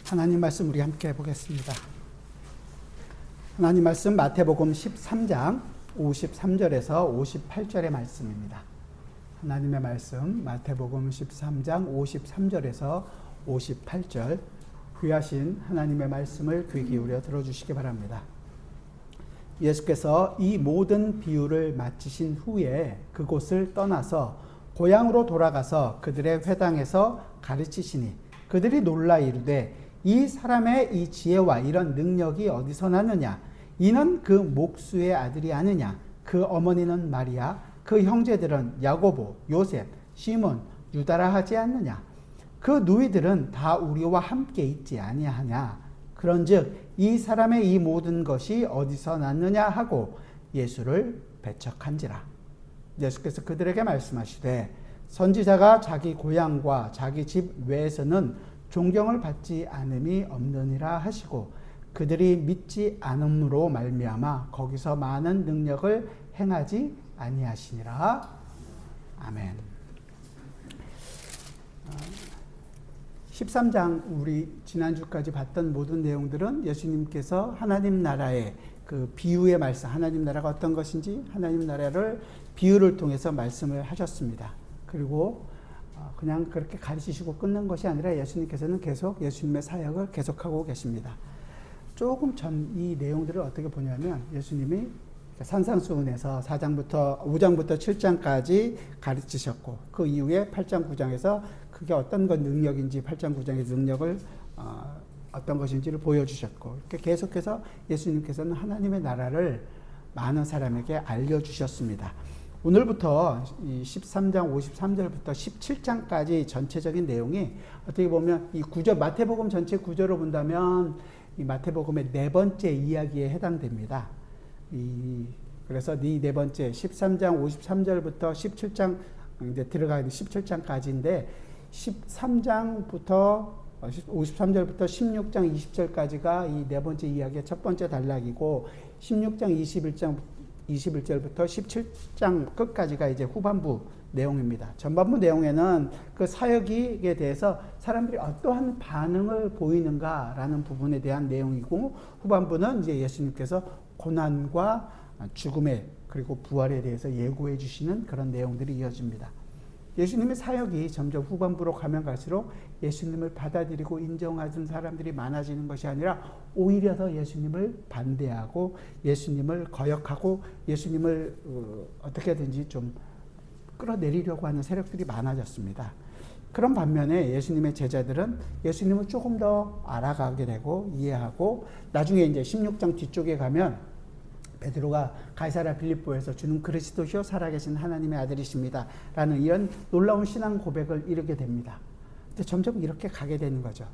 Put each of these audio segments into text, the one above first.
하나님 말씀 우리 함께 해보겠습니다. 하나님 말씀 마태복음 13장 53절에서 58절의 말씀입니다. 하나님의 말씀 마태복음 13장 53절에서 58절 귀하신 하나님의 말씀을 귀 기울여 들어주시기 바랍니다. 예수께서 이 모든 비유를 마치신 후에 그곳을 떠나서 고향으로 돌아가서 그들의 회당에서 가르치시니 그들이 놀라 이르되 이 사람의 이 지혜와 이런 능력이 어디서 나느냐? 이는 그 목수의 아들이 아느냐? 그 어머니는 마리아, 그 형제들은 야고보, 요셉, 시몬, 유다라 하지 않느냐? 그 누이들은 다 우리와 함께 있지 아니하냐? 그런즉 이 사람의 이 모든 것이 어디서 났느냐 하고 예수를 배척한지라. 예수께서 그들에게 말씀하시되 선지자가 자기 고향과 자기 집 외에서는 존경을 받지 않음이 없느니라 하시고 그들이 믿지 않음으로 말미암아 거기서 많은 능력을 행하지 아니하시니라. 아멘. 13장 우리 지난주까지 봤던 모든 내용들은 예수님께서 하나님 나라의 그 비유의 말씀, 하나님 나라가 어떤 것인지 하나님 나라를 비유를 통해서 말씀을 하셨습니다. 그리고 그냥 그렇게 가르치시고 끊는 것이 아니라 예수님께서는 계속 예수님의 사역을 계속하고 계십니다. 조금 전 이 내용들을 어떻게 보냐면 예수님이 산상수훈에서 5장부터 7장까지 가르치셨고 그 이후에 8장 9장에서 그게 어떤 건 능력인지 8장 9장의 능력을 어떤 것인지를 보여주셨고 이렇게 계속해서 예수님께서는 하나님의 나라를 많은 사람에게 알려주셨습니다. 오늘부터 이 13장 53절부터 17장까지 전체적인 내용이 어떻게 보면 이 구절, 마태복음 전체 구절로 본다면 이 마태복음의 네 번째 이야기에 해당됩니다. 그래서 이 네 번째 13장 53절부터 17장 이제 들어가는 17장까지인데 13장부터 53절부터 16장 20절까지가 이 네 번째 이야기의 첫 번째 단락이고 16장 21절부터 17장 끝까지가 이제 후반부 내용입니다. 전반부 내용에는 그 사역에 대해서 사람들이 어떠한 반응을 보이는가라는 부분에 대한 내용이고 후반부는 이제 예수님께서 고난과 죽음에 그리고 부활에 대해서 예고해 주시는 그런 내용들이 이어집니다. 예수님의 사역이 점점 후반부로 가면 갈수록 예수님을 받아들이고 인정하는 사람들이 많아지는 것이 아니라 오히려 더 예수님을 반대하고 예수님을 거역하고 예수님을 어떻게든지 좀 끌어내리려고 하는 세력들이 많아졌습니다. 그런 반면에 예수님의 제자들은 예수님을 조금 더 알아가게 되고 이해하고 나중에 이제 16장 뒤쪽에 가면 베드로가 가이사랴 빌립보에서 주는 그리스도시요 살아계신 하나님의 아들이십니다 라는 이런 놀라운 신앙 고백을 이루게 됩니다. 근데 점점 이렇게 가게 되는 거죠.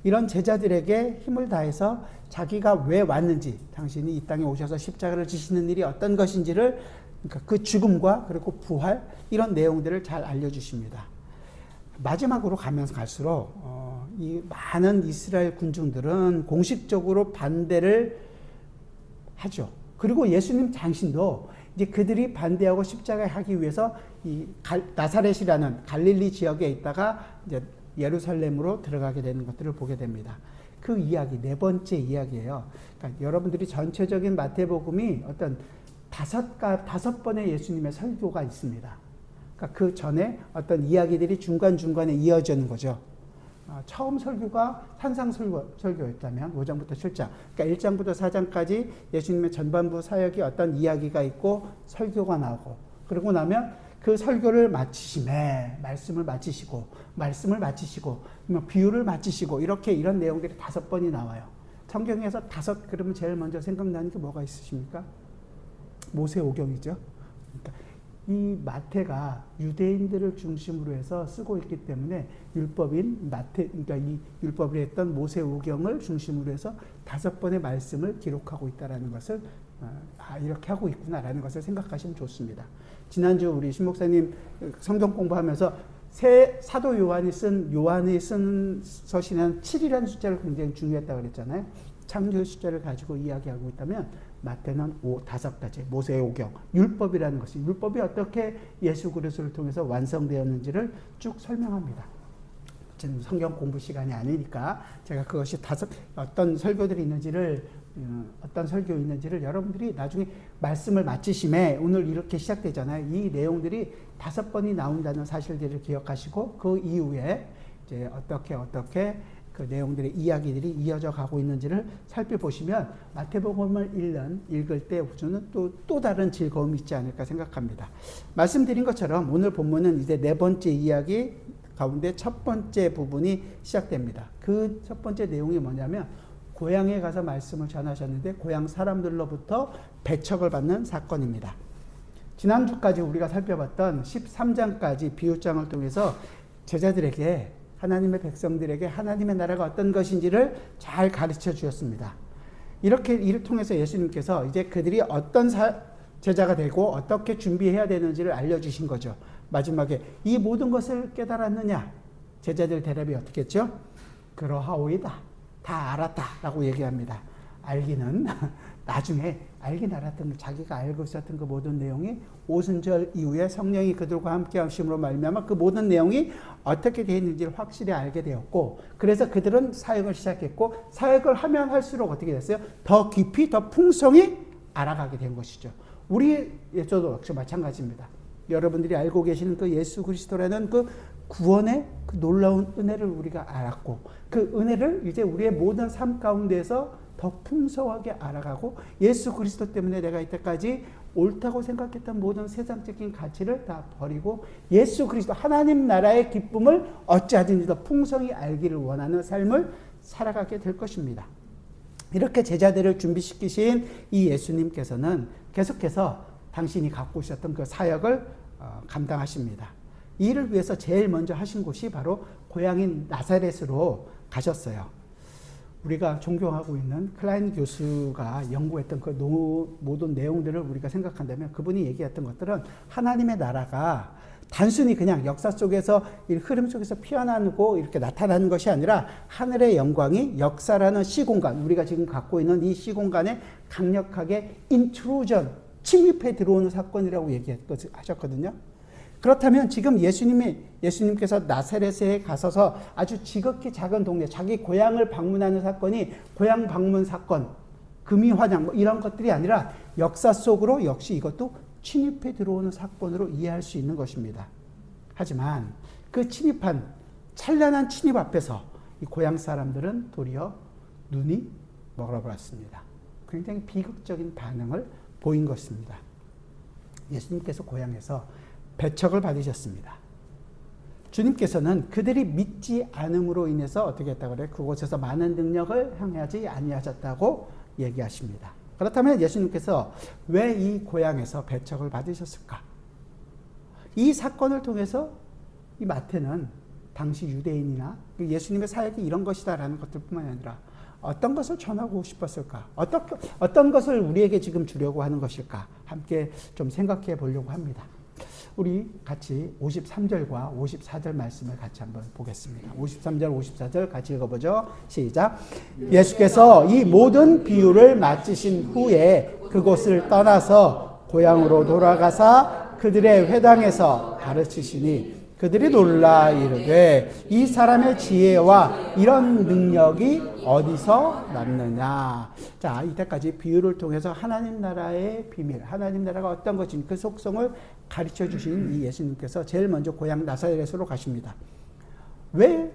이런 제자들에게 힘을 다해서 자기가 왜 왔는지 당신이 이 땅에 오셔서 십자가를 지시는 일이 어떤 것인지를 그러니까 그 죽음과 그리고 부활 이런 내용들을 잘 알려주십니다. 마지막으로 가면서 갈수록 이 많은 이스라엘 군중들은 공식적으로 반대를 하죠. 그리고 예수님 당신도 이제 그들이 반대하고 십자가에 하기 위해서 이 나사렛이라는 갈릴리 지역에 있다가 이제 예루살렘으로 들어가게 되는 것들을 보게 됩니다. 그 이야기, 네 번째 이야기예요. 그러니까 여러분들이 전체적인 마태복음이 어떤 다섯 번의 예수님의 설교가 있습니다. 그러니까 그 전에 어떤 이야기들이 중간중간에 이어지는 거죠. 처음 설교가 산상설교였다면 5장부터 7장 그러니까 1장부터 4장까지 예수님의 전반부 사역이 어떤 이야기가 있고 설교가 나오고 그러고 나면 그 설교를 마치심에 말씀을 마치시고 비유를 마치시고 이렇게 이런 내용들이 5번이 나와요. 성경에서 5 그러면 제일 먼저 생각나는 게 뭐가 있으십니까? 모세오경이죠. 그러니까 이 마태가 유대인들을 중심으로 해서 쓰고 있기 때문에 율법인 그러니까 이 율법을 했던 모세오경을 중심으로 해서 5번의 말씀을 기록하고 있다라는 것을 이렇게 하고 있구나라는 것을 생각하시면 좋습니다. 지난주 우리 신 목사님 성경 공부하면서 사도 요한이 쓴 서신에는 7이라는 숫자를 굉장히 중요했다고 그랬잖아요. 창조의 숫자를 가지고 이야기하고 있다면 마태는 5가지 모세의 오경, 율법이라는 것이 율법이 어떻게 예수 그리스도를 통해서 완성되었는지를 쭉 설명합니다. 지금 성경 공부 시간이 아니니까 제가 그것이 어떤 설교들이 있는지를 여러분들이 나중에 말씀을 마치심에 오늘 이렇게 시작되잖아요. 이 내용들이 5번이 나온다는 사실들을 기억하시고 그 이후에 이제 어떻게 그 내용들의 이야기들이 이어져 가고 있는지를 살펴보시면 마태복음을 읽을 때 우주는 또 다른 즐거움이 있지 않을까 생각합니다. 말씀드린 것처럼 오늘 본문은 이제 4번째 이야기 가운데 첫 번째 부분이 시작됩니다. 그 첫 번째 내용이 뭐냐면 고향에 가서 말씀을 전하셨는데 고향 사람들로부터 배척을 받는 사건입니다. 지난주까지 우리가 살펴봤던 13장까지 비유장을 통해서 제자들에게 하나님의 백성들에게 하나님의 나라가 어떤 것인지를 잘 가르쳐 주셨습니다. 이를 통해서 예수님께서 이제 그들이 어떤 제자가 되고 어떻게 준비해야 되는지를 알려주신 거죠. 마지막에 이 모든 것을 깨달았느냐? 제자들 대답이 어떻게 했죠? 그러하오이다. 다 알았다 라고 얘기합니다. 알기는 나중에 알긴 알았던 자기가 알고 있었던 그 모든 내용이 오순절 이후에 성령이 그들과 함께 하심으로 말미암아 그 모든 내용이 어떻게 되어 있는지를 확실히 알게 되었고 그래서 그들은 사역을 시작했고 사역을 하면 할수록 어떻게 됐어요? 더 깊이 더 풍성히 알아가게 된 것이죠. 우리에서도 역시 마찬가지입니다. 여러분들이 알고 계시는 그 예수 그리스도라는 그 구원의 그 놀라운 은혜를 우리가 알았고 그 은혜를 이제 우리의 모든 삶 가운데서 더 풍성하게 알아가고 예수 그리스도 때문에 내가 이때까지 옳다고 생각했던 모든 세상적인 가치를 다 버리고 예수 그리스도 하나님 나라의 기쁨을 어찌하든지 더 풍성히 알기를 원하는 삶을 살아가게 될 것입니다. 이렇게 제자들을 준비시키신 이 예수님께서는 계속해서 당신이 갖고 있었던 그 사역을 감당하십니다. 이 일을 위해서 제일 먼저 하신 곳이 바로 고향인 나사렛으로 가셨어요. 우리가 존경하고 있는 클라인 교수가 연구했던 그 모든 내용들을 우리가 생각한다면 그분이 얘기했던 것들은 하나님의 나라가 단순히 그냥 역사 속에서 이 흐름 속에서 피어나고 이렇게 나타나는 것이 아니라 하늘의 영광이 역사라는 시공간, 우리가 지금 갖고 있는 이 시공간에 강력하게 인트루전, 침입해 들어오는 사건이라고 얘기하셨거든요. 그렇다면 지금 예수님께서 나사렛에 가셔서 아주 지극히 작은 동네, 자기 고향을 방문하는 사건이 고향 방문 사건, 금이환양 이런 것들이 아니라 역사 속으로 역시 이것도 침입해 들어오는 사건으로 이해할 수 있는 것입니다. 하지만 그 찬란한 침입 앞에서 이 고향 사람들은 도리어 눈이 멀어버렸습니다. 굉장히 비극적인 반응을 보인 것입니다. 예수님께서 고향에서 배척을 받으셨습니다. 주님께서는 그들이 믿지 않음으로 인해서 어떻게 했다고 그래요? 그곳에서 많은 능력을 행하지 아니하셨다고 얘기하십니다. 그렇다면 예수님께서 왜 이 고향에서 배척을 받으셨을까? 이 사건을 통해서 이 마태는 당시 유대인이나 예수님의 사역이 이런 것이다라는 것들뿐만 아니라 어떤 것을 전하고 싶었을까? 어떤 것을 우리에게 지금 주려고 하는 것일까? 함께 좀 생각해 보려고 합니다. 우리 같이 53절과 54절 말씀을 같이 한번 보겠습니다. 53절, 54절 같이 읽어보죠. 시작. 예수께서 이 모든 비유를 마치신 후에 그곳을 떠나서 고향으로 돌아가사 그들의 회당에서 가르치시니 그들이 놀라 이르되 이 사람의 지혜와 이런 능력이 어디서 났느냐. 자, 이때까지 비유를 통해서 하나님 나라의 비밀, 하나님 나라가 어떤 것인지 그 속성을 가르쳐 주신 이 예수님께서 제일 먼저 고향 나사렛으로 가십니다. 왜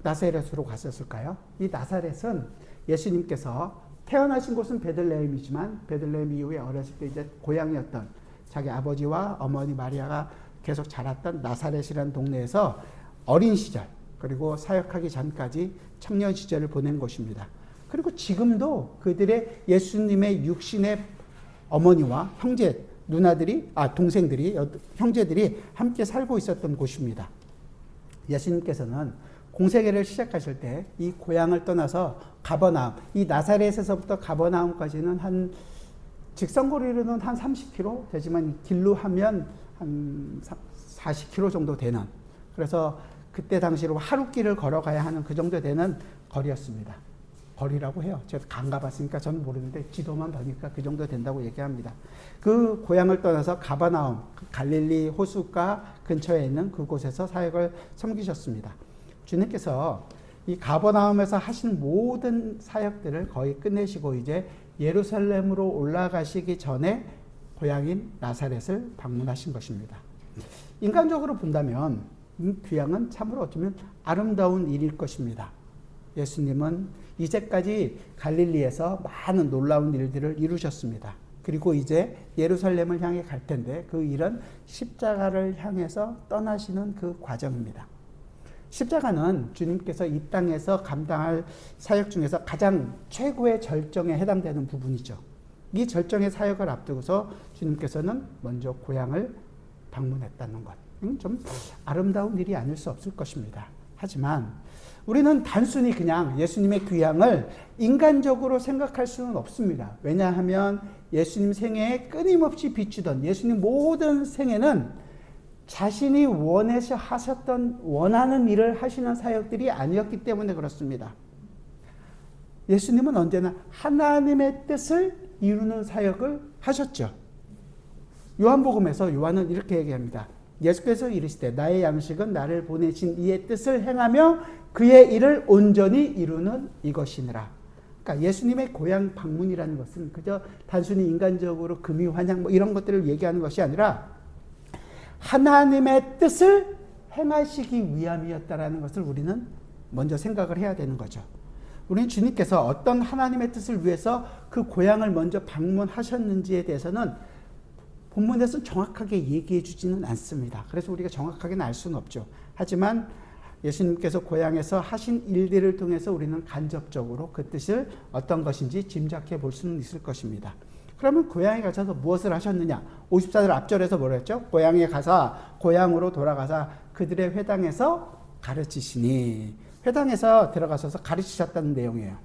나사렛으로 갔었을까요? 이 나사렛은 예수님께서 태어나신 곳은 베들레헴이지만 베들레헴 이후에 어렸을 때 이제 고향이었던 자기 아버지와 어머니 마리아가 계속 자랐던 나사렛이라는 동네에서 어린 시절 그리고 사역하기 전까지 청년 시절을 보낸 곳입니다. 그리고 지금도 그들의 예수님의 육신의 어머니와 동생들이, 형제들이 함께 살고 있었던 곳입니다. 예수님께서는 공생애를 시작하실 때 이 고향을 떠나서 가버나움, 이 나사렛에서부터 가버나움까지는 직선거리로는 한 30km 되지만 길로 하면 한 40km 정도 되는, 그래서 그때 당시로 하루길을 걸어가야 하는 그 정도 되는 거리였습니다. 거리라고 해요. 제가 안 가봤으니까 저는 모르는데 지도만 보니까 그 정도 된다고 얘기합니다. 그 고향을 떠나서 가버나움, 갈릴리 호숫가 근처에 있는 그곳에서 사역을 섬기셨습니다. 주님께서 이 가버나움에서 하신 모든 사역들을 거의 끝내시고 이제 예루살렘으로 올라가시기 전에 고향인 나사렛을 방문하신 것입니다. 인간적으로 본다면 이 귀향은 참으로 어쩌면 아름다운 일일 것입니다. 예수님은 이제까지 갈릴리에서 많은 놀라운 일들을 이루셨습니다. 그리고 이제 예루살렘을 향해 갈 텐데 그 일은 십자가를 향해서 떠나시는 그 과정입니다. 십자가는 주님께서 이 땅에서 감당할 사역 중에서 가장 최고의 절정에 해당되는 부분이죠. 이 절정의 사역을 앞두고서 주님께서는 먼저 고향을 방문했다는 것. 좀 아름다운 일이 아닐 수 없을 것입니다. 하지만 우리는 단순히 그냥 예수님의 귀향을 인간적으로 생각할 수는 없습니다. 왜냐하면 예수님 생애에 끊임없이 비추던 예수님 모든 생애는 자신이 원해서 하셨던 원하는 일을 하시는 사역들이 아니었기 때문에 그렇습니다. 예수님은 언제나 하나님의 뜻을 이루는 사역을 하셨죠. 요한복음에서 요한은 이렇게 얘기합니다. 예수께서 이르시되 나의 양식은 나를 보내신 이의 뜻을 행하며 그의 일을 온전히 이루는 이것이니라. 그러니까 예수님의 고향 방문이라는 것은 그저 단순히 인간적으로 금이 환향 뭐 이런 것들을 얘기하는 것이 아니라 하나님의 뜻을 행하시기 위함이었다라는 것을 우리는 먼저 생각을 해야 되는 거죠. 우리는 주님께서 어떤 하나님의 뜻을 위해서 그 고향을 먼저 방문하셨는지에 대해서는 본문에서는 정확하게 얘기해 주지는 않습니다. 그래서 우리가 정확하게는 알 수는 없죠. 하지만 예수님께서 고향에서 하신 일들을 통해서 우리는 간접적으로 그 뜻을 어떤 것인지 짐작해 볼 수는 있을 것입니다. 그러면 고향에 가셔서 무엇을 하셨느냐? 54절 앞절에서 뭐라 했죠? 고향에 가서 고향으로 돌아가서 그들의 회당에서 가르치시니, 회당에서 들어가셔서 가르치셨다는 내용이에요.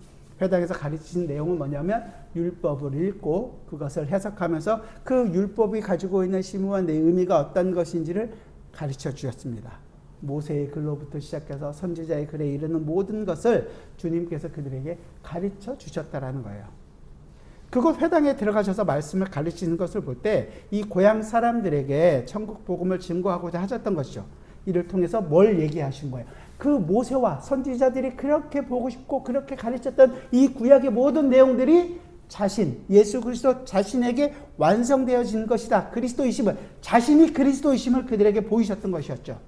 회당에서 가르치신 내용은 뭐냐면 율법을 읽고 그것을 해석하면서 그 율법이 가지고 있는 심오한 내 의미가 어떤 것인지를 가르쳐 주셨습니다. 모세의 글로부터 시작해서 선지자의 글에 이르는 모든 것을 주님께서 그들에게 가르쳐 주셨다라는 거예요. 그곳 회당에 들어가셔서 말씀을 가르치는 것을 볼 때 이 고향 사람들에게 천국 복음을 증거하고자 하셨던 것이죠. 이를 통해서 뭘 얘기하신 거예요? 그 모세와 선지자들이 그렇게 보고 싶고 그렇게 가르쳤던 이 구약의 모든 내용들이 자신, 예수 그리스도 자신에게 완성되어진 것이다. 그리스도이심을, 자신이 그리스도이심을 그들에게 보이셨던 것이었죠.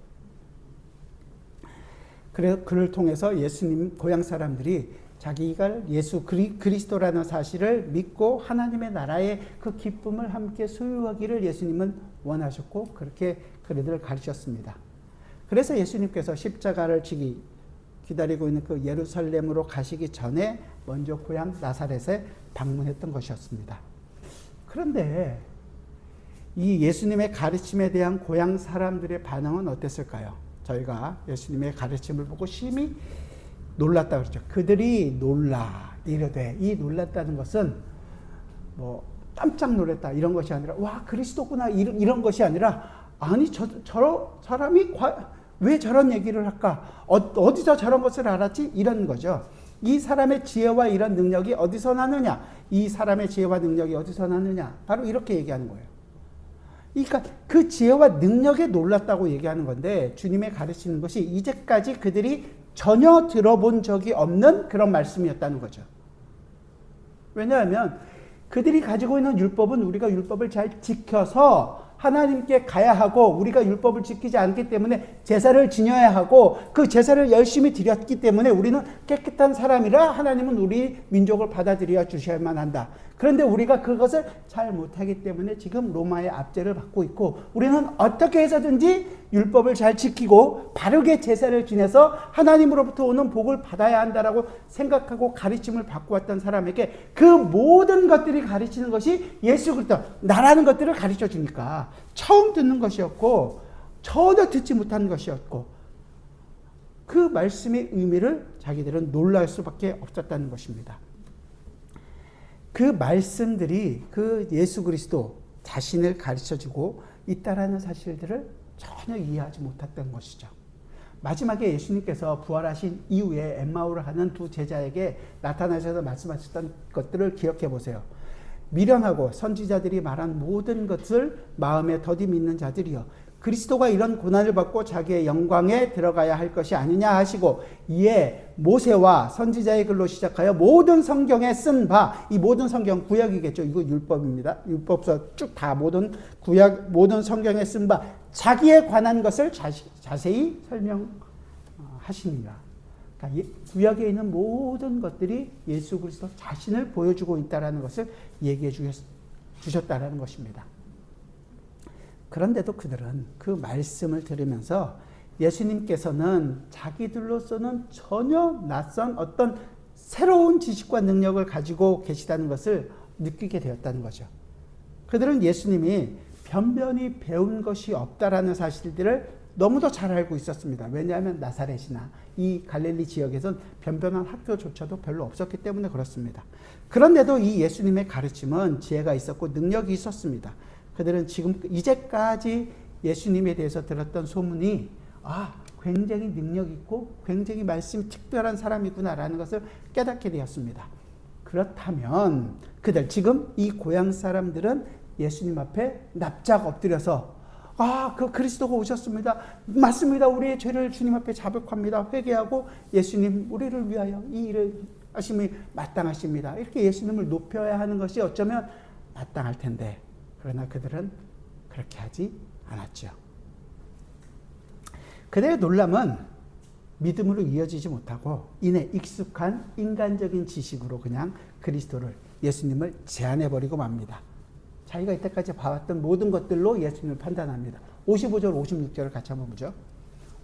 그래서 그를 통해서 예수님 고향 사람들이 자기가 예수 그리스도라는 사실을 믿고 하나님의 나라의 그 기쁨을 함께 소유하기를 예수님은 원하셨고 그렇게 그들을 가르쳤습니다. 그래서 예수님께서 십자가를 지기 기다리고 있는 그 예루살렘으로 가시기 전에 먼저 고향 나사렛에 방문했던 것이었습니다. 그런데 이 예수님의 가르침에 대한 고향 사람들의 반응은 어땠을까요? 저희가 예수님의 가르침을 보고 심히 놀랐다고 그랬죠. 그들이 놀라 이르되, 이 놀랐다는 것은 뭐 깜짝 놀랐다 이런 것이 아니라 와 그리스도구나 이런 것이 아니라 아니 저 사람이 왜 저런 얘기를 할까? 어디서 저런 것을 알았지? 이런 거죠. 이 사람의 지혜와 이런 능력이 어디서 나느냐? 이 사람의 지혜와 능력이 어디서 나느냐? 바로 이렇게 얘기하는 거예요. 그러니까 그 지혜와 능력에 놀랐다고 얘기하는 건데 주님의 가르치는 것이 이제까지 그들이 전혀 들어본 적이 없는 그런 말씀이었다는 거죠. 왜냐하면 그들이 가지고 있는 율법은 우리가 율법을 잘 지켜서 하나님께 가야 하고 우리가 율법을 지키지 않기 때문에 제사를 지녀야 하고 그 제사를 열심히 드렸기 때문에 우리는 깨끗한 사람이라 하나님은 우리 민족을 받아들여 주셔야만 한다. 그런데 우리가 그것을 잘 못하기 때문에 지금 로마의 압제를 받고 있고 우리는 어떻게 해서든지 율법을 잘 지키고 바르게 제사를 지내서 하나님으로부터 오는 복을 받아야 한다라고 생각하고 가르침을 받고 왔던 사람에게 그 모든 것들이 가르치는 것이 예수 그리스도 나라는 것들을 가르쳐 주니까 처음 듣는 것이었고 전혀 듣지 못한 것이었고 그 말씀의 의미를 자기들은 놀랄 수밖에 없었다는 것입니다. 그 말씀들이 그 예수 그리스도 자신을 가르쳐주고 있다라는 사실들을 전혀 이해하지 못했던 것이죠. 마지막에 예수님께서 부활하신 이후에 엠마오를 하는 두 제자에게 나타나셔서 말씀하셨던 것들을 기억해 보세요. 미련하고 선지자들이 말한 모든 것을 마음에 더디 믿는 자들이여 그리스도가 이런 고난을 받고 자기의 영광에 들어가야 할 것이 아니냐 하시고, 이에 모세와 선지자의 글로 시작하여 모든 성경에 쓴 바, 이 모든 성경 구약이겠죠. 이거 율법입니다. 율법서 쭉 다 모든 구약, 모든 성경에 쓴 바 자기에 관한 것을 자세히 설명하십니다. 그러니까 구약에 있는 모든 것들이 예수 그리스도 자신을 보여주고 있다는 것을 얘기해 주셨다는 것입니다. 그런데도 그들은 그 말씀을 들으면서 예수님께서는 자기들로서는 전혀 낯선 어떤 새로운 지식과 능력을 가지고 계시다는 것을 느끼게 되었다는 거죠. 그들은 예수님이 변변히 배운 것이 없다라는 사실들을 너무도 잘 알고 있었습니다. 왜냐하면 나사렛이나 이 갈릴리 지역에선 변변한 학교조차도 별로 없었기 때문에 그렇습니다. 그런데도 이 예수님의 가르침은 지혜가 있었고 능력이 있었습니다. 그들은 지금 이제까지 예수님에 대해서 들었던 소문이 굉장히 능력 있고 굉장히 말씀이 특별한 사람이구나라는 것을 깨닫게 되었습니다. 그렇다면 그들 지금 이 고향 사람들은 예수님 앞에 납작 엎드려서 그 그리스도가 오셨습니다. 맞습니다. 우리의 죄를 주님 앞에 자백합니다. 회개하고 예수님 우리를 위하여 이 일을 하심이 마땅하십니다. 이렇게 예수님을 높여야 하는 것이 어쩌면 마땅할 텐데, 그러나 그들은 그렇게 하지 않았죠. 그들의 놀람은 믿음으로 이어지지 못하고 이내 익숙한 인간적인 지식으로 그냥 그리스도를, 예수님을 제한해버리고 맙니다. 자기가 이때까지 봐왔던 모든 것들로 예수님을 판단합니다. 55절, 56절을 같이 한번 보죠.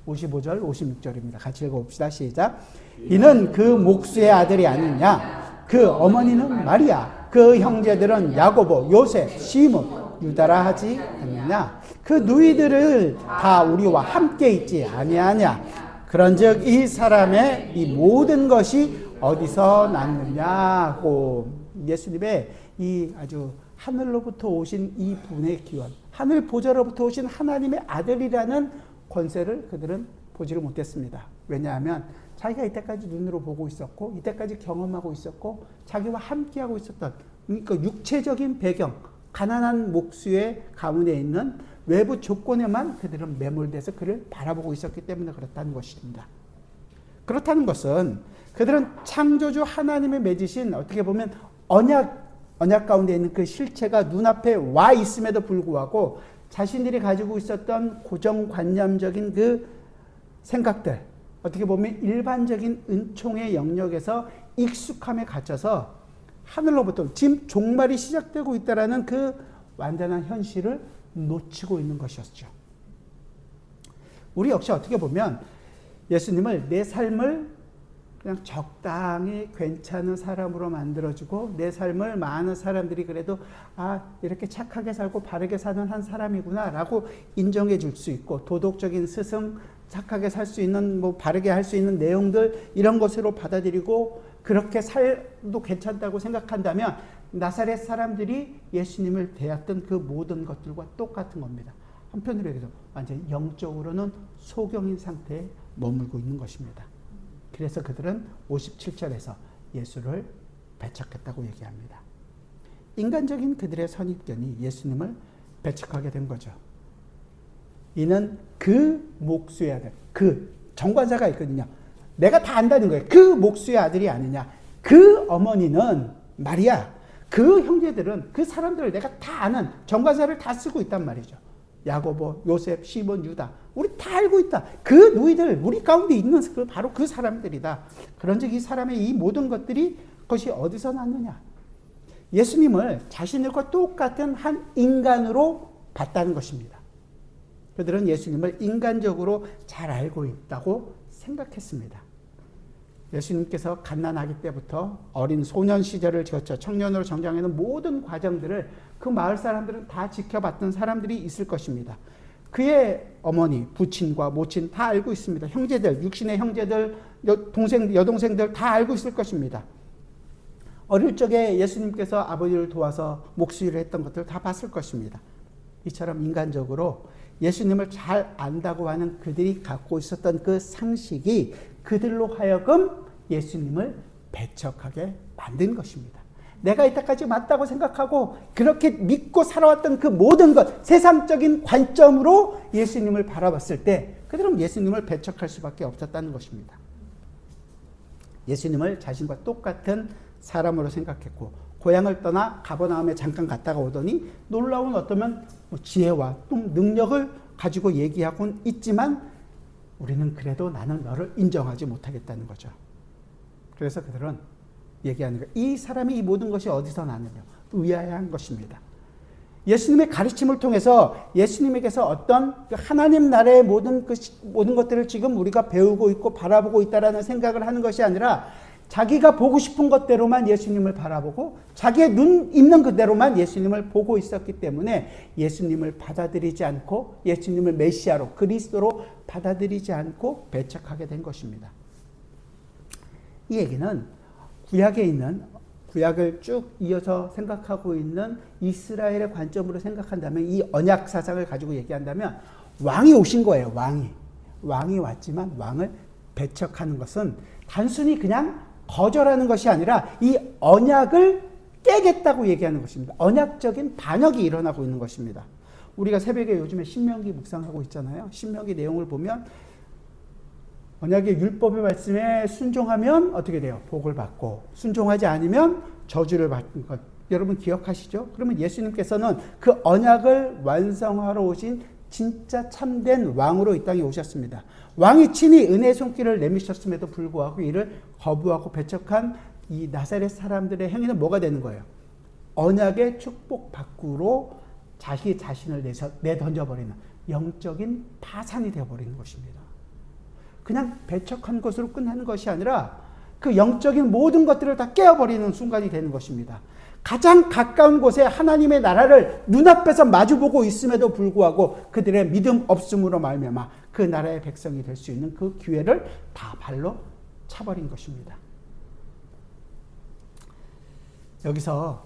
55절, 56절입니다. 같이 읽어봅시다. 시작. 이는 그 목수의 아들이 아니냐? 그 어머니는 마리아, 그 형제들은 야고보, 요셉, 시몬, 유다라 하지 않느냐? 그 누이들을 다 우리와 함께 있지 아니하냐? 그런즉 이 사람의 이 모든 것이 어디서 났느냐고. 예수님의 이 아주 하늘로부터 오신 이 분의 기원, 하늘 보좌로부터 오신 하나님의 아들이라는 권세를 그들은 보지를 못했습니다. 왜냐하면 자기가 이때까지 눈으로 보고 있었고 이때까지 경험하고 있었고 자기와 함께하고 있었던, 그러니까 육체적인 배경, 가난한 목수의 가문에 있는 외부 조건에만 그들은 매몰돼서 그를 바라보고 있었기 때문에 그렇다는 것입니다. 그렇다는 것은 그들은 창조주 하나님의 맺으신, 어떻게 보면 언약 가운데 있는 그 실체가 눈앞에 와 있음에도 불구하고 자신들이 가지고 있었던 고정관념적인 그 생각들, 어떻게 보면 일반적인 은총의 영역에서 익숙함에 갇혀서 하늘로부터 지금 종말이 시작되고 있다는 그 완전한 현실을 놓치고 있는 것이었죠. 우리 역시 어떻게 보면 예수님을 내 삶을 그냥 적당히 괜찮은 사람으로 만들어주고 내 삶을 많은 사람들이 그래도 이렇게 착하게 살고 바르게 사는 한 사람이구나 라고 인정해 줄 수 있고, 도덕적인 스승, 착하게 살 수 있는, 바르게 할 수 있는 내용들, 이런 것으로 받아들이고 그렇게 살도 괜찮다고 생각한다면 나사렛 사람들이 예수님을 대했던 그 모든 것들과 똑같은 겁니다. 한편으로 얘기해서 완전히 영적으로는 소경인 상태에 머물고 있는 것입니다. 그래서 그들은 57절에서 예수를 배척했다고 얘기합니다. 인간적인 그들의 선입견이 예수님을 배척하게 된 거죠. 이는 그 목수의 아들, 그 정관사가 있거든요. 내가 다 안다는 거예요. 그 목수의 아들이 아니냐. 그 어머니는 마리아, 그 형제들은, 그 사람들을 내가 다 아는 정관사를 다 쓰고 있단 말이죠. 야고보, 요셉, 시몬, 유다, 우리 다 알고 있다. 그 누이들, 우리 가운데 있는 바로 그 사람들이다. 그런즉 이 사람의 이 모든 것들이 그것이 어디서 났느냐. 예수님을 자신들과 똑같은 한 인간으로 봤다는 것입니다. 그들은 예수님을 인간적으로 잘 알고 있다고 생각했습니다. 예수님께서 갓난아기 때부터 어린 소년 시절을 거쳐 청년으로 성장하는 모든 과정들을 그 마을 사람들은 다 지켜봤던 사람들이 있을 것입니다. 그의 어머니, 부친과 모친 다 알고 있습니다. 형제들, 육신의 형제들, 여동생들 다 알고 있을 것입니다. 어릴 적에 예수님께서 아버지를 도와서 목수일을 했던 것들 다 봤을 것입니다. 이처럼 인간적으로 예수님을 잘 안다고 하는 그들이 갖고 있었던 그 상식이 그들로 하여금 예수님을 배척하게 만든 것입니다. 내가 이때까지 맞다고 생각하고 그렇게 믿고 살아왔던 그 모든 것, 세상적인 관점으로 예수님을 바라봤을 때 그들은 예수님을 배척할 수밖에 없었다는 것입니다. 예수님을 자신과 똑같은 사람으로 생각했고 고향을 떠나 가버나움에 잠깐 갔다가 오더니 놀라운 어떠면 지혜와 또 능력을 가지고 얘기하고는 있지만 우리는 그래도 나는 너를 인정하지 못하겠다는 거죠. 그래서 그들은 얘기하는 거예요. 이 사람이 이 모든 것이 어디서 나느냐? 의아해한 것입니다. 예수님의 가르침을 통해서 예수님에게서 어떤 하나님 나라의 모든 것들을 지금 우리가 배우고 있고 바라보고 있다라는 생각을 하는 것이 아니라 자기가 보고 싶은 것대로만 예수님을 바라보고 자기의 눈 있는 그대로만 예수님을 보고 있었기 때문에 예수님을 받아들이지 않고 예수님을 메시아로 그리스도로 받아들이지 않고 배척하게 된 것입니다. 이 얘기는 구약에 있는 구약을 쭉 이어서 생각하고 있는 이스라엘의 관점으로 생각한다면 이 언약 사상을 가지고 얘기한다면 왕이 오신 거예요. 왕이 왔지만 왕을 배척하는 것은 단순히 그냥 거절하는 것이 아니라 이 언약을 깨겠다고 얘기하는 것입니다. 언약적인 반역이 일어나고 있는 것입니다. 우리가 새벽에 요즘에 신명기 묵상하고 있잖아요. 신명기 내용을 보면 언약의 율법의 말씀에 순종하면 어떻게 돼요? 복을 받고 순종하지 않으면 저주를 받는 것. 여러분 기억하시죠? 그러면 예수님께서는 그 언약을 완성하러 오신 진짜 참된 왕으로 이 땅에 오셨습니다. 왕이 친히 은혜의 손길을 내미셨음에도 불구하고 이를 거부하고 배척한 이 나사렛 사람들의 행위는 뭐가 되는 거예요? 언약의 축복 밖으로 자기 자신을 내던져버리는 영적인 파산이 되어버리는 것입니다. 그냥 배척한 것으로 끝나는 것이 아니라 그 영적인 모든 것들을 다 깨어버리는 순간이 되는 것입니다. 가장 가까운 곳에 하나님의 나라를 눈앞에서 마주보고 있음에도 불구하고 그들의 믿음 없음으로 말미암아 그 나라의 백성이 될 수 있는 그 기회를 다 발로 차버린 것입니다. 여기서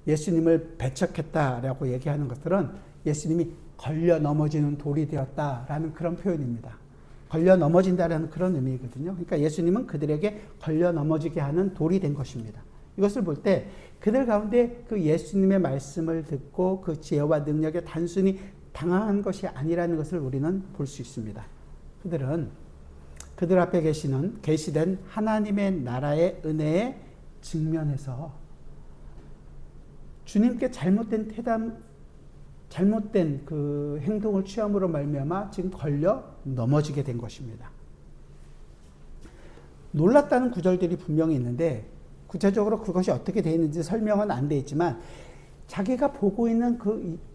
예수님을 배척했다라고 얘기하는 것들은 예수님이 걸려 넘어지는 돌이 되었다라는 그런 표현입니다. 걸려 넘어진다라는 그런 의미거든요. 그러니까 예수님은 그들에게 걸려 넘어지게 하는 돌이 된 것입니다. 이것을 볼 때 그들 가운데 그 예수님의 말씀을 듣고 그 지혜와 능력에 단순히 당황한 것이 아니라는 것을 우리는 볼 수 있습니다. 그들은 그들 앞에 계시된 하나님의 나라의 은혜에 직면해서 주님께 잘못된 그 행동을 취함으로 말미암아 지금 걸려 넘어지게 된 것입니다. 놀랐다는 구절들이 분명히 있는데 구체적으로 그것이 어떻게 되어 있는지 설명은 안 되어 있지만 자기가 보고 있는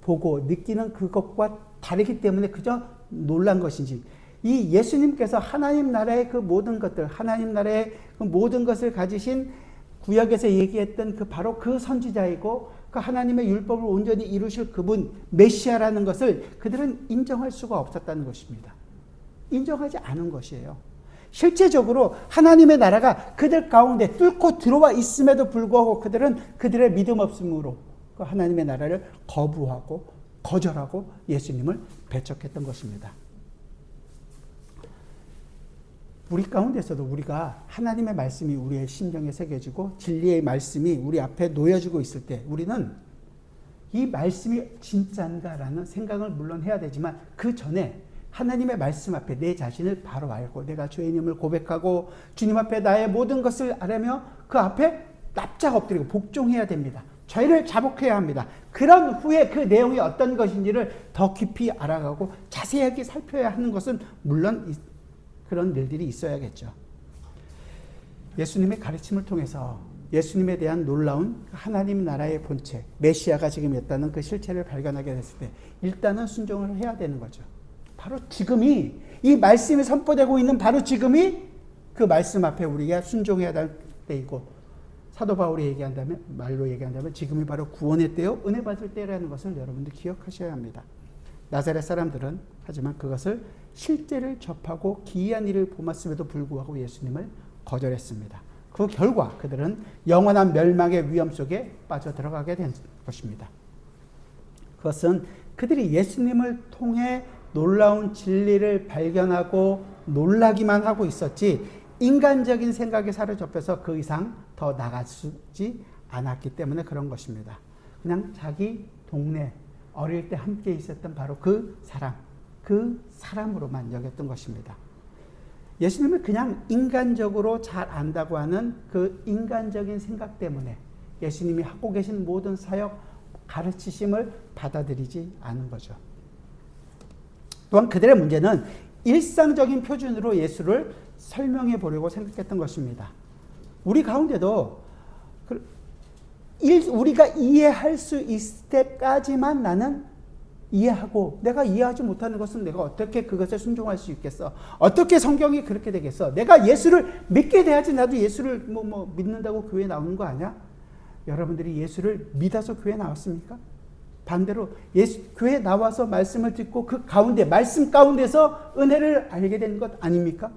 느끼는 그것과 다르기 때문에 그저 놀란 것인지 이 예수님께서 하나님 나라의 그 모든 것들, 하나님 나라의 그 모든 것을 가지신 구약에서 얘기했던 바로 그 선지자이고 그 하나님의 율법을 온전히 이루실 그분 메시아라는 것을 그들은 인정할 수가 없었다는 것입니다. 인정하지 않은 것이에요. 실제적으로 하나님의 나라가 그들 가운데 뚫고 들어와 있음에도 불구하고 그들은 그들의 믿음 없음으로 그 하나님의 나라를 거부하고 거절하고 예수님을 배척했던 것입니다. 우리 가운데서도 우리가 하나님의 말씀이 우리의 심령에 새겨지고 진리의 말씀이 우리 앞에 놓여지고 있을 때 우리는 이 말씀이 진짜인가라는 생각을 물론 해야 되지만 그 전에 하나님의 말씀 앞에 내 자신을 바로 알고 내가 죄인임을 고백하고 주님 앞에 나의 모든 것을 아뢰며 그 앞에 납작 엎드리고 복종해야 됩니다. 죄를 자복해야 합니다. 그런 후에 그 내용이 어떤 것인지를 더 깊이 알아가고 자세하게 살펴야 하는 것은 물론 그런 일들이 있어야겠죠. 예수님의 가르침을 통해서 예수님에 대한 놀라운 하나님 나라의 본체, 메시아가 지금 있다는 그 실체를 발견하게 됐을 때 일단은 순종을 해야 되는 거죠. 바로 지금이 이 말씀이 선포되고 있는 바로 지금이 그 말씀 앞에 우리가 순종해야 될 때이고 사도 바울이 말로 얘기한다면 지금이 바로 구원의 때요 은혜 받을 때라는 것을 여러분들 기억하셔야 합니다. 나사렛 사람들은 하지만 그것을 실제를 접하고 기이한 일을 보았음에도 불구하고 예수님을 거절했습니다. 그 결과 그들은 영원한 멸망의 위험 속에 빠져들어가게 된 것입니다. 그것은 그들이 예수님을 통해 놀라운 진리를 발견하고 놀라기만 하고 있었지 인간적인 생각에 사로잡혀서 그 이상 더 나가지 않았기 때문에 그런 것입니다. 그냥 자기 동네 어릴 때 함께 있었던 바로 그 사람으로만 여겼던 것입니다. 예수님을 그냥 인간적으로 잘 안다고 하는 그 인간적인 생각 때문에 예수님이 하고 계신 모든 사역, 가르치심을 받아들이지 않은 거죠. 또한 그들의 문제는 일상적인 표준으로 예수를 설명해 보려고 생각했던 것입니다. 우리 가운데도 우리가 이해할 수 있을 때까지만 나는 이해하고, 내가 이해하지 못하는 것은 내가 어떻게 그것에 순종할 수 있겠어? 어떻게 성경이 그렇게 되겠어? 내가 예수를 믿게 돼야지 나도 예수를 믿는다고 교회 나오는 거 아니야? 여러분들이 예수를 믿어서 교회 나왔습니까? 반대로 교회 나와서 말씀을 듣고 그 가운데, 말씀 가운데서 은혜를 알게 된 것 아닙니까?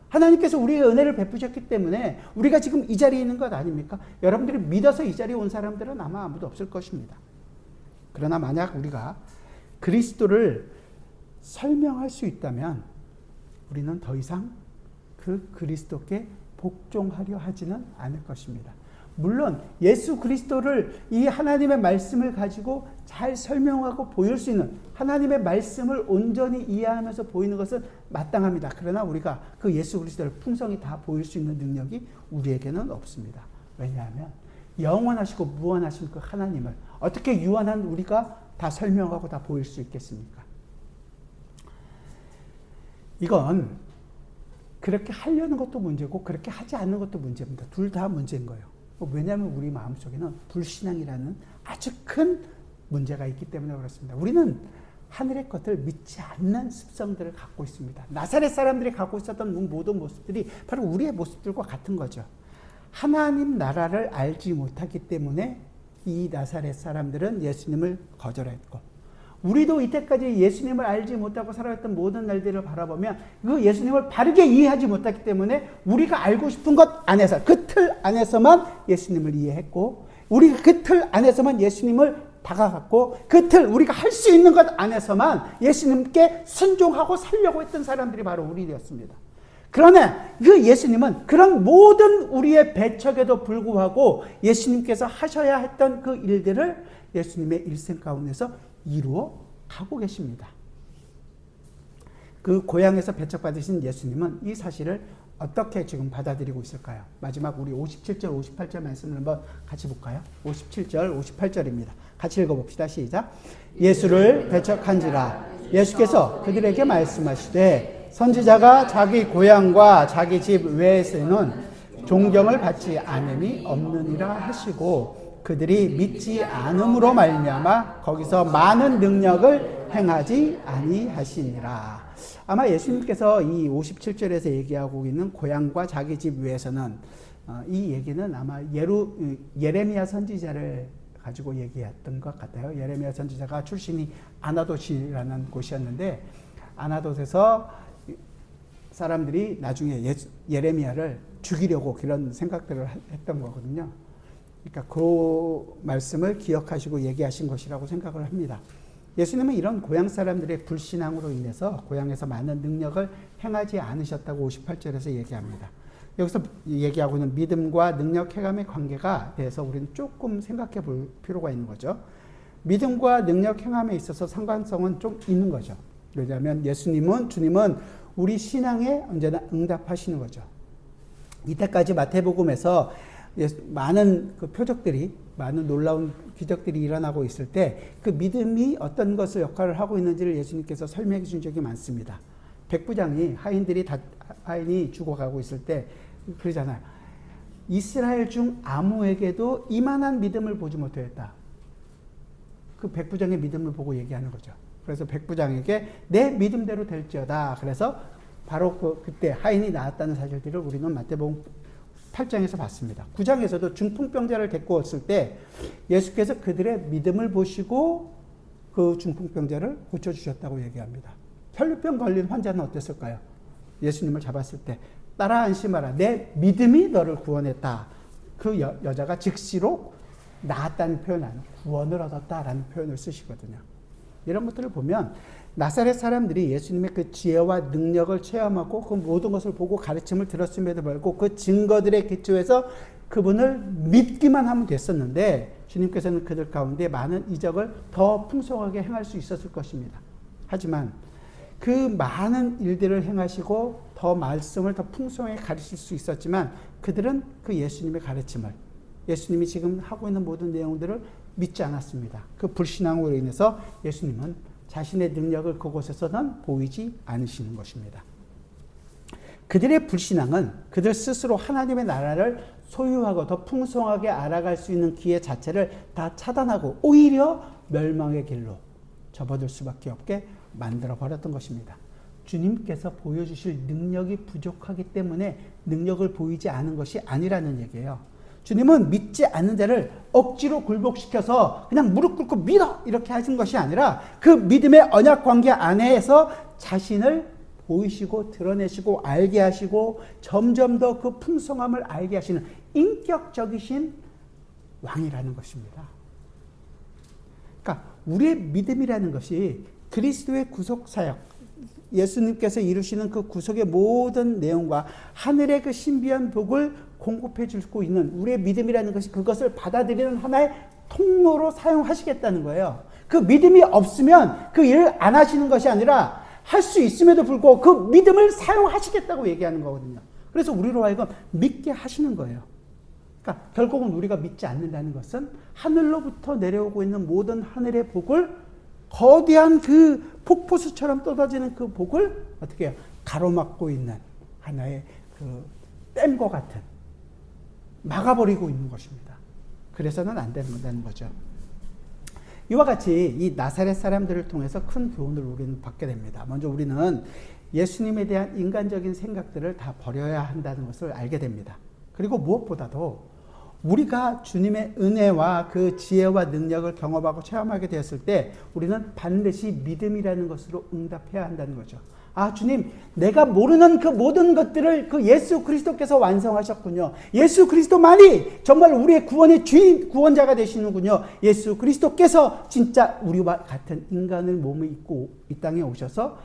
하나님께서 우리의 은혜를 베푸셨기 때문에 우리가 지금 이 자리에 있는 것 아닙니까? 여러분들이 믿어서 이 자리에 온 사람들은 아마 아무도 없을 것입니다. 그러나 만약 우리가 그리스도를 설명할 수 있다면 우리는 더 이상 그 그리스도께 복종하려 하지는 않을 것입니다. 물론 예수 그리스도를, 이 하나님의 말씀을 가지고 잘 설명하고 보일 수 있는, 하나님의 말씀을 온전히 이해하면서 보이는 것은 마땅합니다. 그러나 우리가 그 예수 그리스도를 풍성히 다 보일 수 있는 능력이 우리에게는 없습니다. 왜냐하면 영원하시고 무한하신 그 하나님을 어떻게 유한한 우리가 다 설명하고 다 보일 수 있겠습니까? 이건 그렇게 하려는 것도 문제고 그렇게 하지 않는 것도 문제입니다. 둘 다 문제인 거예요. 왜냐하면 우리 마음속에는 불신앙이라는 아주 큰 문제가 있기 때문에 그렇습니다. 우리는 하늘의 것을 믿지 않는 습성들을 갖고 있습니다. 나사렛 사람들이 갖고 있었던 모든 모습들이 바로 우리의 모습들과 같은 거죠. 하나님 나라를 알지 못하기 때문에 이 나사렛 사람들은 예수님을 거절했고, 우리도 이때까지 예수님을 알지 못하고 살아왔던 모든 날들을 바라보면 그 예수님을 바르게 이해하지 못했기 때문에 우리가 알고 싶은 것 안에서, 그 틀 안에서만 예수님을 이해했고, 우리가 그 틀 안에서만 예수님을 다가갔고, 그 틀, 우리가 할 수 있는 것 안에서만 예수님께 순종하고 살려고 했던 사람들이 바로 우리였습니다. 그러나 그 예수님은 그런 모든 우리의 배척에도 불구하고 예수님께서 하셔야 했던 그 일들을 예수님의 일생 가운데서 이루어 가고 계십니다. 그 고향에서 배척받으신 예수님은 이 사실을 어떻게 지금 받아들이고 있을까요? 마지막 우리 57절, 58절 말씀을 한번 같이 볼까요? 57절, 58절입니다. 같이 읽어봅시다. 시작. 예수를 배척한지라 예수께서 그들에게 말씀하시되 선지자가 자기 고향과 자기 집 외에서는 존경을 받지 않음이 없느니라 하시고, 그들이 믿지 않음으로 말미암아 거기서 많은 능력을 행하지 아니하시니라. 아마 예수님께서 이 57절에서 얘기하고 있는 고향과 자기 집 외에서는 이 얘기는 아마 예레미야 선지자를 가지고 얘기했던 것 같아요. 예레미야 선지자가 출신이 아나돗이라는 곳이었는데, 아나돗에서 사람들이 나중에 예레미야를 죽이려고 그런 생각들을 했던 거거든요. 그러니까 그 말씀을 기억하시고 얘기하신 것이라고 생각을 합니다. 예수님은 이런 고향 사람들의 불신앙으로 인해서 고향에서 많은 능력을 행하지 않으셨다고 58절에서 얘기합니다. 여기서 얘기하고 있는 믿음과 능력 행함의 관계가 대해서 우리는 조금 생각해 볼 필요가 있는 거죠. 믿음과 능력 행함에 있어서 상관성은 좀 있는 거죠. 왜냐하면 주님은 우리 신앙에 언제나 응답하시는 거죠. 이때까지 마태복음에서 많은 그 표적들이, 많은 놀라운 기적들이 일어나고 있을 때 그 믿음이 어떤 것을 역할을 하고 있는지를 예수님께서 설명해 준 적이 많습니다. 백부장이 하인이 죽어가고 있을 때 그러잖아요. 이스라엘 중 아무에게도 이만한 믿음을 보지 못하였다. 그 백부장의 믿음을 보고 얘기하는 거죠. 그래서 백부장에게 내 믿음대로 될지어다. 그래서 바로 그때 하인이 나았다는 사실들을 우리는 마태복음 8장에서 봤습니다. 9장에서도 중풍병자를 데리고 왔을 때 예수께서 그들의 믿음을 보시고 그 중풍병자를 고쳐주셨다고 얘기합니다. 혈류병 걸린 환자는 어땠을까요? 예수님을 잡았을 때 따라 안심하라. 내 믿음이 너를 구원했다. 그 여자가 즉시로 나았다는 표현 안, 구원을 얻었다라는 표현을 쓰시거든요. 이런 것들을 보면 나사렛 사람들이 예수님의 그 지혜와 능력을 체험하고 그 모든 것을 보고 가르침을 들었음에도 불구하고 그 증거들에 기초해서 그분을 믿기만 하면 됐었는데 주님께서는 그들 가운데 많은 이적을 더 풍성하게 행할 수 있었을 것입니다. 하지만 그 많은 일들을 행하시고 더 말씀을 더 풍성하게 가르칠 수 있었지만 그들은 그 예수님의 가르침을, 예수님이 지금 하고 있는 모든 내용들을 믿지 않았습니다. 그 불신앙으로 인해서 예수님은 자신의 능력을 그곳에서는 보이지 않으시는 것입니다. 그들의 불신앙은 그들 스스로 하나님의 나라를 소유하고 더 풍성하게 알아갈 수 있는 기회 자체를 다 차단하고 오히려 멸망의 길로 접어들 수밖에 없게 만들어 버렸던 것입니다. 주님께서 보여주실 능력이 부족하기 때문에 능력을 보이지 않은 것이 아니라는 얘기예요. 주님은 믿지 않는 자를 억지로 굴복시켜서 그냥 무릎 꿇고 믿어 이렇게 하신 것이 아니라 그 믿음의 언약 관계 안에서 자신을 보이시고 드러내시고 알게 하시고 점점 더 그 풍성함을 알게 하시는 인격적이신 왕이라는 것입니다. 그러니까 우리의 믿음이라는 것이 그리스도의 구속 사역, 예수님께서 이루시는 그 구속의 모든 내용과 하늘의 그 신비한 복을 공급해 주고 있는 우리의 믿음이라는 것이 그것을 받아들이는 하나의 통로로 사용하시겠다는 거예요. 그 믿음이 없으면 그 일을 안 하시는 것이 아니라 할 수 있음에도 불구하고 그 믿음을 사용하시겠다고 얘기하는 거거든요. 그래서 우리로 하여금 믿게 하시는 거예요. 그러니까 결국은 우리가 믿지 않는다는 것은 하늘로부터 내려오고 있는 모든 하늘의 복을 거대한 그 폭포수처럼 쏟아지는 그 복을 어떻게 해요? 가로막고 있는 하나의 그 댐과 같은 막아버리고 있는 것입니다. 그래서는 안 된다는 거죠. 이와 같이 이 나사렛 사람들을 통해서 큰 교훈을 우리는 받게 됩니다. 먼저 우리는 예수님에 대한 인간적인 생각들을 다 버려야 한다는 것을 알게 됩니다. 그리고 무엇보다도 우리가 주님의 은혜와 그 지혜와 능력을 경험하고 체험하게 되었을 때 우리는 반드시 믿음이라는 것으로 응답해야 한다는 거죠. 아, 주님, 내가 모르는 그 모든 것들을 그 예수 그리스도께서 완성하셨군요. 예수 그리스도만이 정말 우리의 구원의 주인, 구원자가 되시는군요. 예수 그리스도께서 진짜 우리와 같은 인간을 몸에 입고 이 땅에 오셔서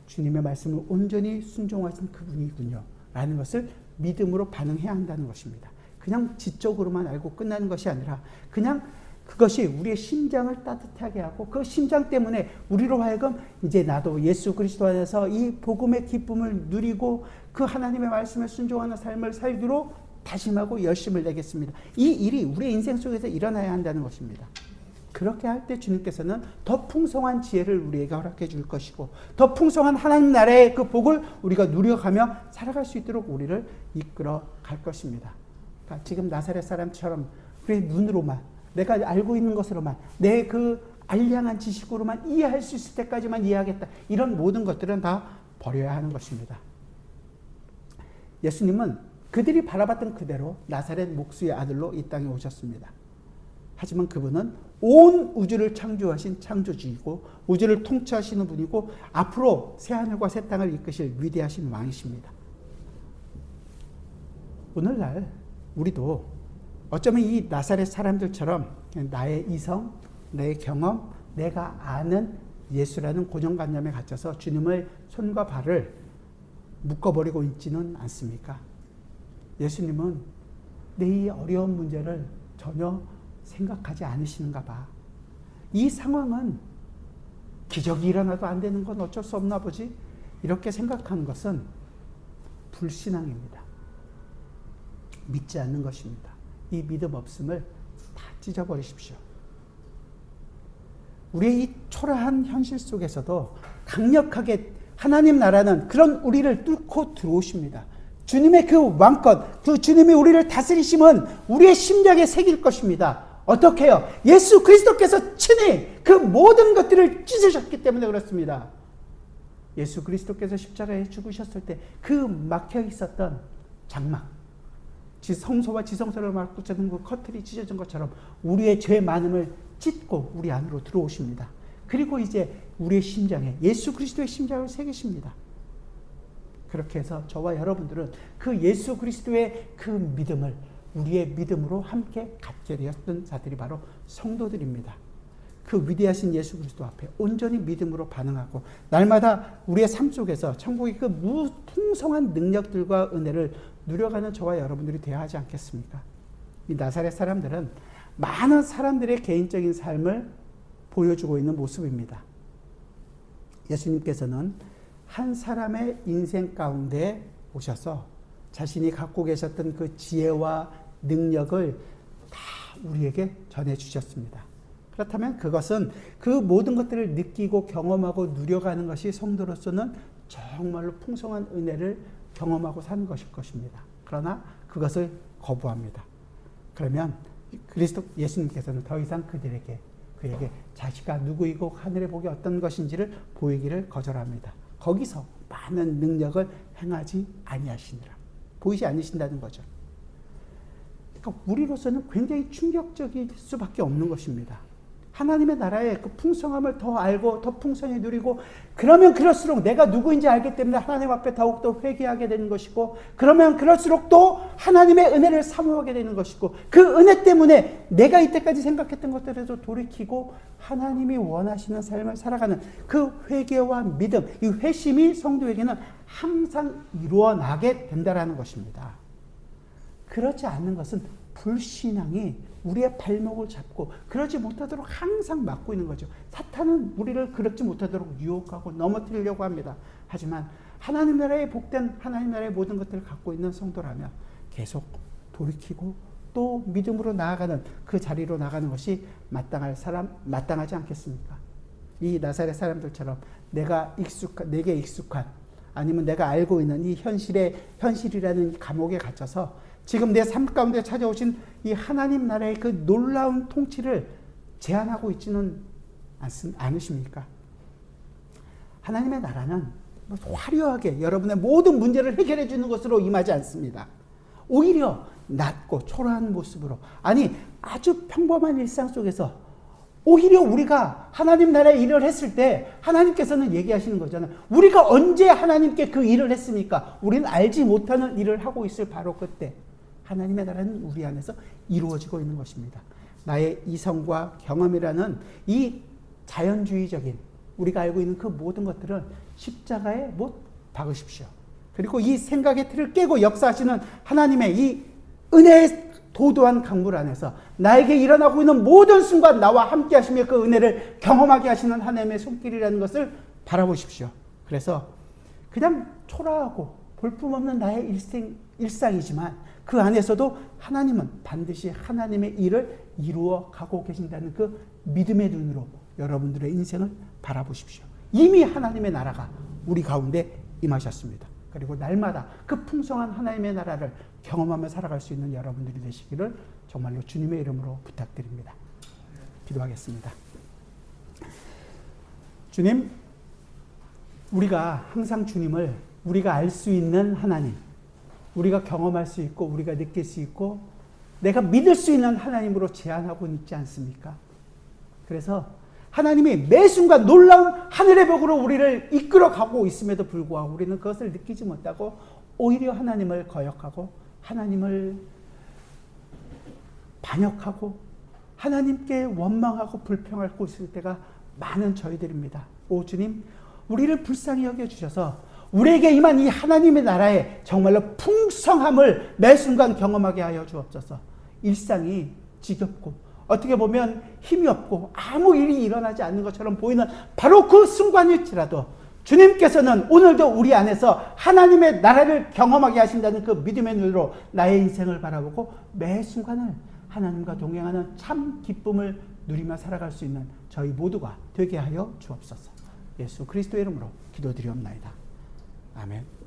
주님의 말씀을 온전히 순종하신 그분이군요. 라는 것을 믿음으로 반응해야 한다는 것입니다. 그냥 지적으로만 알고 끝나는 것이 아니라 그냥 그것이 우리의 심장을 따뜻하게 하고 그 심장 때문에 우리로 하여금 이제 나도 예수 그리스도 안에서 이 복음의 기쁨을 누리고 그 하나님의 말씀에 순종하는 삶을 살기로 다짐하고 열심을 내겠습니다. 이 일이 우리의 인생 속에서 일어나야 한다는 것입니다. 그렇게 할 때 주님께서는 더 풍성한 지혜를 우리에게 허락해 줄 것이고 더 풍성한 하나님 나라의 그 복을 우리가 누려가며 살아갈 수 있도록 우리를 이끌어 갈 것입니다. 그러니까 지금 나사렛 사람처럼 우리의 눈으로만 내가 알고 있는 것으로만 내 그 알량한 지식으로만 이해할 수 있을 때까지만 이해하겠다. 이런 모든 것들은 다 버려야 하는 것입니다. 예수님은 그들이 바라봤던 그대로 나사렛 목수의 아들로 이 땅에 오셨습니다. 하지만 그분은 온 우주를 창조하신 창조주이고 우주를 통치하시는 분이고 앞으로 새하늘과 새 땅을 이끄실 위대하신 왕이십니다. 오늘날 우리도 어쩌면 이 나사렛 사람들처럼 나의 이성, 내 경험, 내가 아는 예수라는 고정관념에 갇혀서 주님의 손과 발을 묶어버리고 있지는 않습니까? 예수님은 내 이 어려운 문제를 전혀 생각하지 않으시는가 봐. 이 상황은 기적이 일어나도 안 되는 건 어쩔 수 없나 보지? 이렇게 생각하는 것은 불신앙입니다. 믿지 않는 것입니다. 이 믿음 없음을 다 찢어버리십시오. 우리의 이 초라한 현실 속에서도 강력하게 하나님 나라는 그런 우리를 뚫고 들어오십니다. 주님의 그 왕권, 그 주님이 우리를 다스리심은 우리의 심장에 새길 것입니다. 어떻게 해요? 예수 그리스도께서 친히 그 모든 것들을 찢으셨기 때문에 그렇습니다. 예수 그리스도께서 십자가에 죽으셨을 때 그 막혀 있었던 장막, 성소와 지성소를 막고 찢은 그 커튼이 찢어진 것처럼 우리의 죄 많음을 찢고 우리 안으로 들어오십니다. 그리고 이제 우리의 심장에 예수 그리스도의 심장을 새기십니다. 그렇게 해서 저와 여러분들은 그 예수 그리스도의 그 믿음을 우리의 믿음으로 함께 갖게 되었던 자들이 바로 성도들입니다. 그 위대하신 예수 그리스도 앞에 온전히 믿음으로 반응하고 날마다 우리의 삶 속에서 천국의 그 무풍성한 능력들과 은혜를 누려가는 저와 여러분들이 되어야 하지 않겠습니까? 이 나사렛 사람들은 많은 사람들의 개인적인 삶을 보여주고 있는 모습입니다. 예수님께서는 한 사람의 인생 가운데 오셔서 자신이 갖고 계셨던 그 지혜와 능력을 다 우리에게 전해주셨습니다. 그렇다면 그것은 그 모든 것들을 느끼고 경험하고 누려가는 것이 성도로서는 정말로 풍성한 은혜를 경험하고 사는 것일 것입니다. 그러나 그것을 거부합니다. 그러면 예수님께서는 더 이상 그에게 자기가 누구이고 하늘의 복이 어떤 것인지를 보이기를 거절합니다. 거기서 많은 능력을 행하지 아니하시니라. 보이지 않으신다는 거죠. 그러니까 우리로서는 굉장히 충격적일 수밖에 없는 것입니다. 하나님의 나라의 그 풍성함을 더 알고 더 풍성히 누리고 그러면 그럴수록 내가 누구인지 알기 때문에 하나님 앞에 더욱더 회개하게 되는 것이고 그러면 그럴수록 또 하나님의 은혜를 사모하게 되는 것이고 그 은혜 때문에 내가 이때까지 생각했던 것들에도 돌이키고 하나님이 원하시는 삶을 살아가는 그 회개와 믿음, 이 회심이 성도에게는 항상 이루어나게 된다는 것입니다. 그렇지 않는 것은 불신앙이 우리의 발목을 잡고 그러지 못하도록 항상 막고 있는 거죠. 사탄은 우리를 그렇지 못하도록 유혹하고 넘어뜨리려고 합니다. 하지만 하나님 나라의 복된 하나님 나라의 모든 것들을 갖고 있는 성도라면 계속 돌이키고 또 믿음으로 나아가는 그 자리로 나가는 것이 마땅하지 않겠습니까? 이 나사렛 사람들처럼 내게 익숙한 아니면 내가 알고 있는 이 현실이라는 감옥에 갇혀서 지금 내 삶 가운데 찾아오신 이 하나님 나라의 그 놀라운 통치를 제한하고 있지는 않으십니까? 하나님의 나라는 화려하게 여러분의 모든 문제를 해결해 주는 것으로 임하지 않습니다. 오히려 낮고 초라한 모습으로 아주 평범한 일상 속에서 오히려 우리가 하나님 나라의 일을 했을 때 하나님께서는 얘기하시는 거잖아요. 우리가 언제 하나님께 그 일을 했습니까? 우리는 알지 못하는 일을 하고 있을 바로 그때 하나님의 나라는 우리 안에서 이루어지고 있는 것입니다. 나의 이성과 경험이라는 이 자연주의적인 우리가 알고 있는 그 모든 것들을 십자가에 못 박으십시오. 그리고 이 생각의 틀을 깨고 역사하시는 하나님의 이 은혜의 도도한 강물 안에서 나에게 일어나고 있는 모든 순간 나와 함께 하시며 그 은혜를 경험하게 하시는 하나님의 손길이라는 것을 바라보십시오. 그래서 그냥 초라하고 볼품없는 나의 일상이지만 그 안에서도 하나님은 반드시 하나님의 일을 이루어 가고 계신다는 그 믿음의 눈으로 여러분들의 인생을 바라보십시오. 이미 하나님의 나라가 우리 가운데 임하셨습니다. 그리고 날마다 그 풍성한 하나님의 나라를 경험하며 살아갈 수 있는 여러분들이 되시기를 정말로 주님의 이름으로 부탁드립니다. 기도하겠습니다. 주님, 우리가 항상 주님을 우리가 알 수 있는 하나님, 우리가 경험할 수 있고 우리가 느낄 수 있고 내가 믿을 수 있는 하나님으로 제한하고 있지 않습니까? 그래서 하나님이 매 순간 놀라운 하늘의 복으로 우리를 이끌어가고 있음에도 불구하고 우리는 그것을 느끼지 못하고 오히려 하나님을 거역하고 하나님을 반역하고 하나님께 원망하고 불평하고 있을 때가 많은 저희들입니다. 오 주님, 우리를 불쌍히 여겨주셔서 우리에게 임한 이 하나님의 나라에 정말로 풍성함을 매 순간 경험하게 하여 주옵소서. 일상이 지겹고 어떻게 보면 힘이 없고 아무 일이 일어나지 않는 것처럼 보이는 바로 그 순간일지라도 주님께서는 오늘도 우리 안에서 하나님의 나라를 경험하게 하신다는 그 믿음의 눈으로 나의 인생을 바라보고 매 순간을 하나님과 동행하는 참 기쁨을 누리며 살아갈 수 있는 저희 모두가 되게 하여 주옵소서. 예수 그리스도의 이름으로 기도드리옵나이다. 아멘.